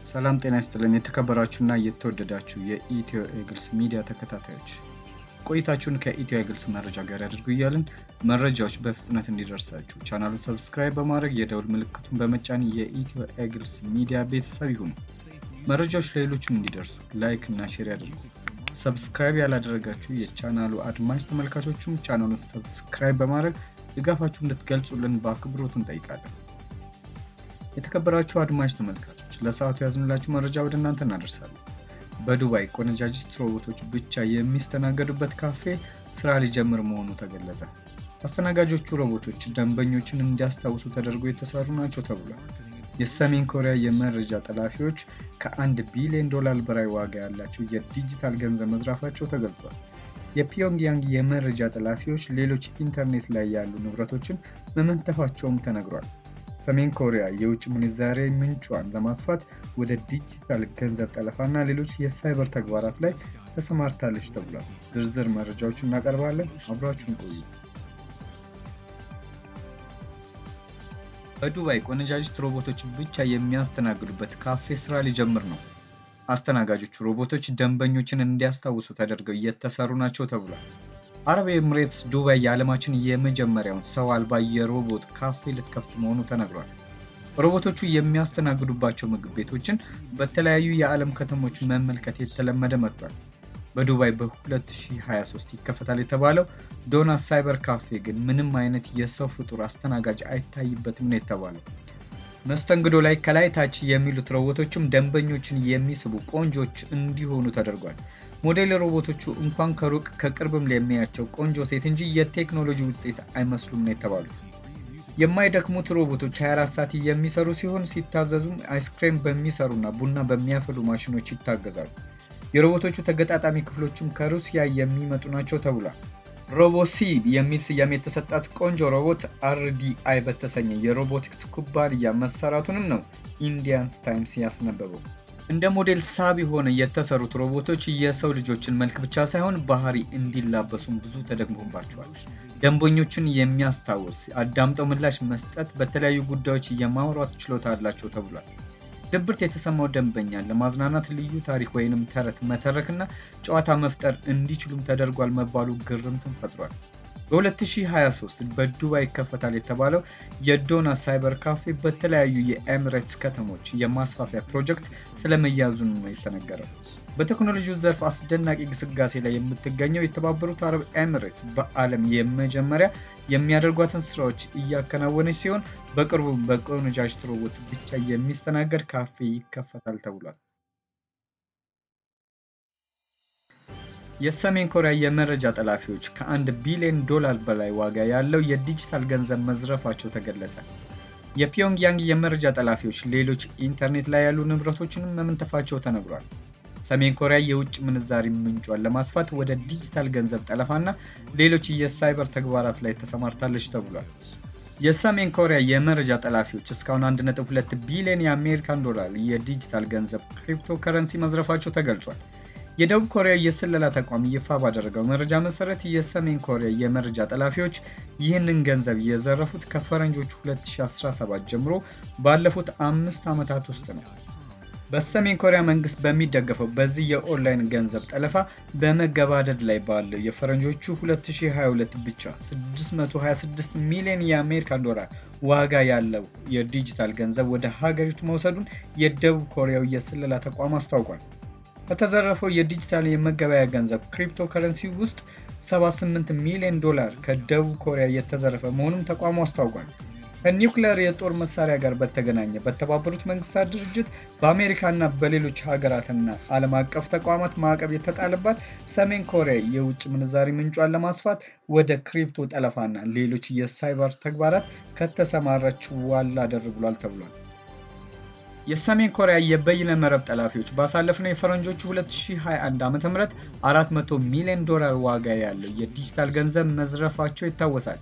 ሰላም ጤና ይስጥልን የተከበራችሁና የተወደዳችሁ የኢትዮ ኤግልስ ሚዲያ ተከታታዮች ቆይታችሁን ከኢትዮ ኤግልስ መረጃ ጋር ያድርጉ እያልን መረጃዎች በፍጥነት እንዲደርሳችሁ ቻናሉን ሰብስክራይብ በማድረግ የደውል ምልክቱን በመጫን የኢትዮ ኤግልስ ሚዲያ ቤተሰብ ይሁኑ። መረጃዎች ለሌሎችም እንዲደርሱ ላይክ እና ሼር ያድርጉ። ሰብስክራይብ ያላደረጋችሁ የቻናሉ አድማጭ ተመልካቾችም ቻናሉን ሰብስክራይብ በማድረግ ድጋፋችሁን እንድትገልጹልን በአክብሮት እንጠይቃለን። የተከበራችሁ አድማጭ ተመልካቾች ለሰዓቱ ያዝንላችሁ መረጃ ወደ እናንተ እናደርሳለን። በዱባይ ቆነጃጅት ሮቦቶች ብቻ የሚስተናገዱበት ካፌ ስራ ሊጀምር መሆኑ ተገለጸ። አስተናጋጆቹ ሮቦቶች ደንበኞችን እንዲያስታውሱ ተደርጎ የተሰሩ ናቸው ተብሏል። የሰሜን ኮሪያ የመረጃ ጠላፊዎች ከ1 ቢሊዮን ዶላር በላይ ዋጋ ያላቸው የዲጂታል ገንዘብ መዝረፋቸው ተገልጿል። የፒዮንግያንግ የመረጃ ጠላፊዎች ሌሎች ኢንተርኔት ላይ ያሉ ንብረቶችን መመንተፋቸውም ተነግሯል። ሰሜን ኮሪያ የውጭ ምንዛሬ ምንጯን ለማስፋት ወደ ዲጂታል ገንዘብ ጠለፋና ሌሎች የሳይበር ተግባራት ላይ ተሰማርታለች ተብሏል። ዝርዝር መረጃዎችን እናቀርባለን። አብራችሁን ቆዩ። በዱባይ ቆነጃጅት ሮቦቶች ብቻ የሚያስተናግዱበት ካፌ ስራ ሊጀምር ነው። አስተናጋጆቹ ሮቦቶች ደንበኞችን እንዲያስታውሱ ተደርገው የተሰሩ ናቸው ተብሏል። አረብ ኤምሬትስ ዱባይ የዓለማችን የመጀመሪያውን ሰው አልባ የሮቦት ካፌ ልትከፍት መሆኑ ተነግሯል። ሮቦቶቹ የሚያስተናግዱባቸው ምግብ ቤቶችን በተለያዩ የዓለም ከተሞች መመልከት የተለመደ መጥቷል። በዱባይ በ2023 ይከፈታል የተባለው ዶናት ሳይበር ካፌ ግን ምንም አይነት የሰው ፍጡር አስተናጋጅ አይታይበትም ነው የተባለው። መስተንግዶ ላይ ከላይ ታች የሚሉት ሮቦቶችም ደንበኞችን የሚስቡ ቆንጆች እንዲሆኑ ተደርጓል። ሞዴል ሮቦቶቹ እንኳን ከሩቅ ከቅርብም ለሚያቸው ቆንጆ ሴት እንጂ የቴክኖሎጂ ውጤት አይመስሉም ነው የተባሉት። የማይደክሙት ሮቦቶች 24 ሰዓት የሚሰሩ ሲሆን ሲታዘዙም አይስክሬም በሚሰሩና ቡና በሚያፈሉ ማሽኖች ይታገዛሉ። የሮቦቶቹ ተገጣጣሚ ክፍሎችም ከሩሲያ የሚመጡ ናቸው ተብሏል። ሮቦሲ የሚል ስያሜ የተሰጣት ቆንጆ ሮቦት RDI በተሰኘ የሮቦቲክስ ኩባንያ መሰራቱንም ነው ኢንዲያን ታይምስ ያስነበበው። እንደ ሞዴል ሳቢ ሆነ የተሰሩት ሮቦቶች የሰው ልጆችን መልክ ብቻ ሳይሆን ባህሪ እንዲላበሱም ብዙ ተደግሞባቸዋል። ደንበኞችን የሚያስታውስ አዳምጠው ምላሽ መስጠት፣ በተለያዩ ጉዳዮች የማውራት ችሎታ አላቸው ተብሏል። ድብርት የተሰማው ደንበኛን ለማዝናናት ልዩ ታሪክ ወይንም ተረት መተረክና ጨዋታ መፍጠር እንዲችሉም ተደርጓል መባሉ ግርምትን ፈጥሯል። በ2023 በዱባይ ይከፈታል የተባለው የዶናት ሳይበር ካፌ በተለያዩ የኤሚሬትስ ከተሞች የማስፋፊያ ፕሮጀክት ስለመያዙ ነው የተነገረው። በቴክኖሎጂው ዘርፍ አስደናቂ ግስጋሴ ላይ የምትገኘው የተባበሩት አረብ ኤሚሬትስ በዓለም የመጀመሪያ የሚያደርጓትን ስራዎች እያከናወነች ሲሆን በቅርቡ በቆነጃጅት ሮቦት ብቻ የሚስተናገድ ካፌ ይከፈታል ተብሏል። የሰሜን ኮሪያ የመረጃ ጠላፊዎች ከ1 ቢሊዮን ዶላር በላይ ዋጋ ያለው የዲጂታል ገንዘብ መዝረፋቸው ተገለጸ። የፒዮንግያንግ የመረጃ ጠላፊዎች ሌሎች ኢንተርኔት ላይ ያሉ ንብረቶችንም መመንተፋቸው ተነግሯል። ሰሜን ኮሪያ የውጭ ምንዛሪ ምንጯን ለማስፋት ወደ ዲጂታል ገንዘብ ጠለፋና ሌሎች የሳይበር ተግባራት ላይ ተሰማርታለች ተብሏል። የሰሜን ኮሪያ የመረጃ ጠላፊዎች እስካሁን 1.2 ቢሊዮን የአሜሪካን ዶላር የዲጂታል ገንዘብ ክሪፕቶ ከረንሲ መዝረፋቸው ተገልጿል። የደቡብ ኮሪያ የስለላ ተቋም ይፋ ባደረገው መረጃ መሰረት የሰሜን ኮሪያ የመረጃ ጠላፊዎች ይህንን ገንዘብ የዘረፉት ከፈረንጆቹ 2017 ጀምሮ ባለፉት 5 ዓመታት ውስጥ ነው። በሰሜን ኮሪያ መንግስት በሚደገፈው በዚህ የኦንላይን ገንዘብ ጠለፋ በመገባደድ ላይ ባለው የፈረንጆቹ 2022 ብቻ 626 ሚሊዮን የአሜሪካን ዶላር ዋጋ ያለው የዲጂታል ገንዘብ ወደ ሀገሪቱ መውሰዱን የደቡብ ኮሪያው የስለላ ተቋም አስታውቋል። ከተዘረፈው የዲጂታል የመገበያያ ገንዘብ ክሪፕቶ ከረንሲ ውስጥ 78 ሚሊዮን ዶላር ከደቡብ ኮሪያ የተዘረፈ መሆኑን ተቋሙ አስታውቋል። ከኒውክሌር የጦር መሳሪያ ጋር በተገናኘ በተባበሩት መንግስታት ድርጅት በአሜሪካና በሌሎች ሀገራትና ዓለም አቀፍ ተቋማት ማዕቀብ የተጣለባት ሰሜን ኮሪያ የውጭ ምንዛሪ ምንጯን ለማስፋት ወደ ክሪፕቶ ጠለፋና ሌሎች የሳይበር ተግባራት ከተሰማራች ዋላ አደር ብሏል ተብሏል። የሰሜን ኮሪያ የበይነ መረብ ጠላፊዎች ባሳለፍነው የፈረንጆቹ 2021 ዓ.ም 400 ሚሊዮን ዶላር ዋጋ ያለው የዲጂታል ገንዘብ መዝረፋቸው ይታወሳል።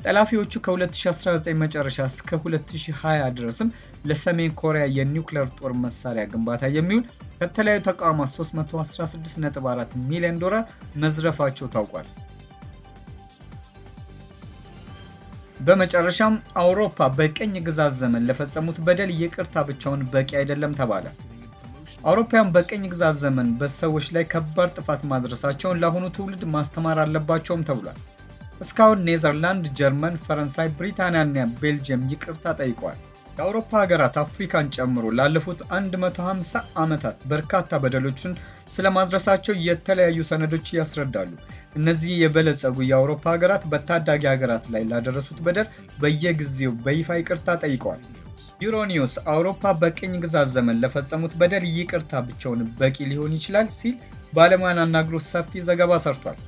ጠላፊዎቹ ከ2019 መጨረሻ እስከ 2020 ድረስም ለሰሜን ኮሪያ የኒውክሌር ጦር መሳሪያ ግንባታ የሚውል ከተለያዩ ተቋማት 316.4 ሚሊዮን ዶላር መዝረፋቸው ታውቋል። በመጨረሻም አውሮፓ በቀኝ ግዛት ዘመን ለፈጸሙት በደል ይቅርታ ብቻውን በቂ አይደለም ተባለ። አውሮፓውያን በቅኝ ግዛት ዘመን በሰዎች ላይ ከባድ ጥፋት ማድረሳቸውን ለአሁኑ ትውልድ ማስተማር አለባቸውም ተብሏል። እስካሁን ኔዘርላንድ፣ ጀርመን፣ ፈረንሳይ፣ ብሪታንያ እና ቤልጅየም ይቅርታ ጠይቀዋል። የአውሮፓ ሀገራት አፍሪካን ጨምሮ ላለፉት 150 ዓመታት በርካታ በደሎችን ስለማድረሳቸው የተለያዩ ሰነዶች ያስረዳሉ። እነዚህ የበለጸጉ የአውሮፓ ሀገራት በታዳጊ ሀገራት ላይ ላደረሱት በደል በየጊዜው በይፋ ይቅርታ ጠይቀዋል። ዩሮኒውስ አውሮፓ በቅኝ ግዛት ዘመን ለፈጸሙት በደል ይቅርታ ብቻውን በቂ ሊሆን ይችላል ሲል ባለሙያን አናግሮ ሰፊ ዘገባ ሰርቷል።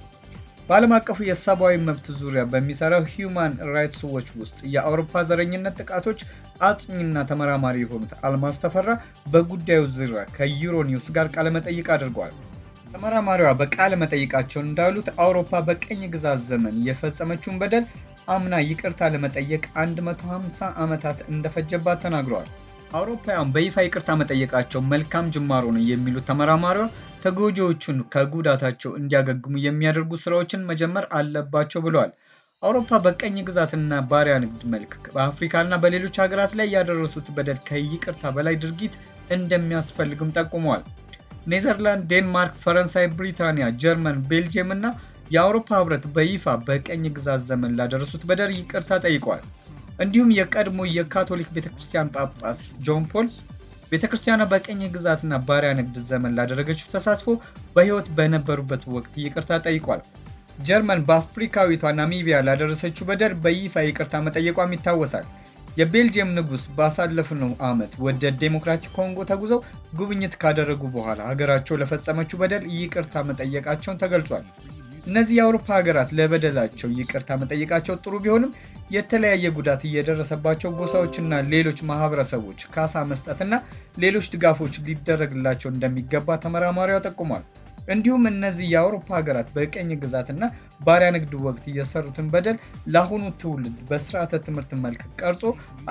በዓለም አቀፉ የሰብአዊ መብት ዙሪያ በሚሰራው ሂውማን ራይትስ ዎች ውስጥ የአውሮፓ ዘረኝነት ጥቃቶች አጥኚና ተመራማሪ የሆኑት አልማዝ ተፈራ በጉዳዩ ዙሪያ ከዩሮኒውስ ጋር ቃለመጠይቅ አድርገዋል። ተመራማሪዋ በቃለ መጠይቃቸው እንዳሉት አውሮፓ በቅኝ ግዛት ዘመን የፈጸመችውን በደል አምና ይቅርታ ለመጠየቅ 150 ዓመታት እንደፈጀባት ተናግረዋል። አውሮፓውያን በይፋ ይቅርታ መጠየቃቸው መልካም ጅማሮ ነው የሚሉት ተመራማሪዋ ተጎጂዎቹን ከጉዳታቸው እንዲያገግሙ የሚያደርጉ ስራዎችን መጀመር አለባቸው ብለዋል። አውሮፓ በቅኝ ግዛትና ባሪያ ንግድ መልክ በአፍሪካና በሌሎች ሀገራት ላይ ያደረሱት በደል ከይቅርታ በላይ ድርጊት እንደሚያስፈልግም ጠቁመዋል። ኔዘርላንድ፣ ዴንማርክ፣ ፈረንሳይ፣ ብሪታንያ፣ ጀርመን፣ ቤልጅየም እና የአውሮፓ ህብረት በይፋ በቅኝ ግዛት ዘመን ላደረሱት በደል ይቅርታ ጠይቀዋል። እንዲሁም የቀድሞ የካቶሊክ ቤተክርስቲያን ጳጳስ ጆን ፖል ቤተክርስቲያኗ በቅኝ ግዛትና ባሪያ ንግድ ዘመን ላደረገችው ተሳትፎ በህይወት በነበሩበት ወቅት ይቅርታ ጠይቋል። ጀርመን በአፍሪካዊቷ ናሚቢያ ላደረሰችው በደል በይፋ ይቅርታ መጠየቋም ይታወሳል። የቤልጅየም ንጉስ ባሳለፍነው ዓመት ወደ ዴሞክራቲክ ኮንጎ ተጉዘው ጉብኝት ካደረጉ በኋላ ሀገራቸው ለፈጸመችው በደል ይቅርታ መጠየቃቸውን ተገልጿል። እነዚህ የአውሮፓ ሀገራት ለበደላቸው ይቅርታ መጠየቃቸው ጥሩ ቢሆንም የተለያየ ጉዳት እየደረሰባቸው ጎሳዎችና ሌሎች ማህበረሰቦች ካሳ መስጠትና ሌሎች ድጋፎች ሊደረግላቸው እንደሚገባ ተመራማሪዋ ጠቁሟል። እንዲሁም እነዚህ የአውሮፓ ሀገራት በቅኝ ግዛትና ባሪያ ንግድ ወቅት የሰሩትን በደል ለአሁኑ ትውልድ በስርዓተ ትምህርት መልክ ቀርጾ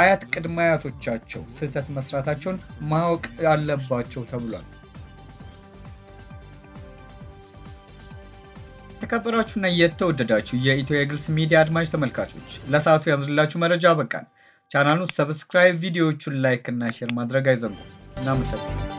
አያት ቅድመ አያቶቻቸው ስህተት መስራታቸውን ማወቅ አለባቸው ተብሏል። የተከበራችሁና የተወደዳችሁ የኢትዮ ኤግልስ ሚዲያ አድማጭ ተመልካቾች ለሰዓቱ ያዝንላችሁ መረጃ በቃን። ቻናሉን ሰብስክራይብ፣ ቪዲዮዎቹን ላይክ እና ሼር ማድረግ አይዘንጉ። እናመሰግናለን።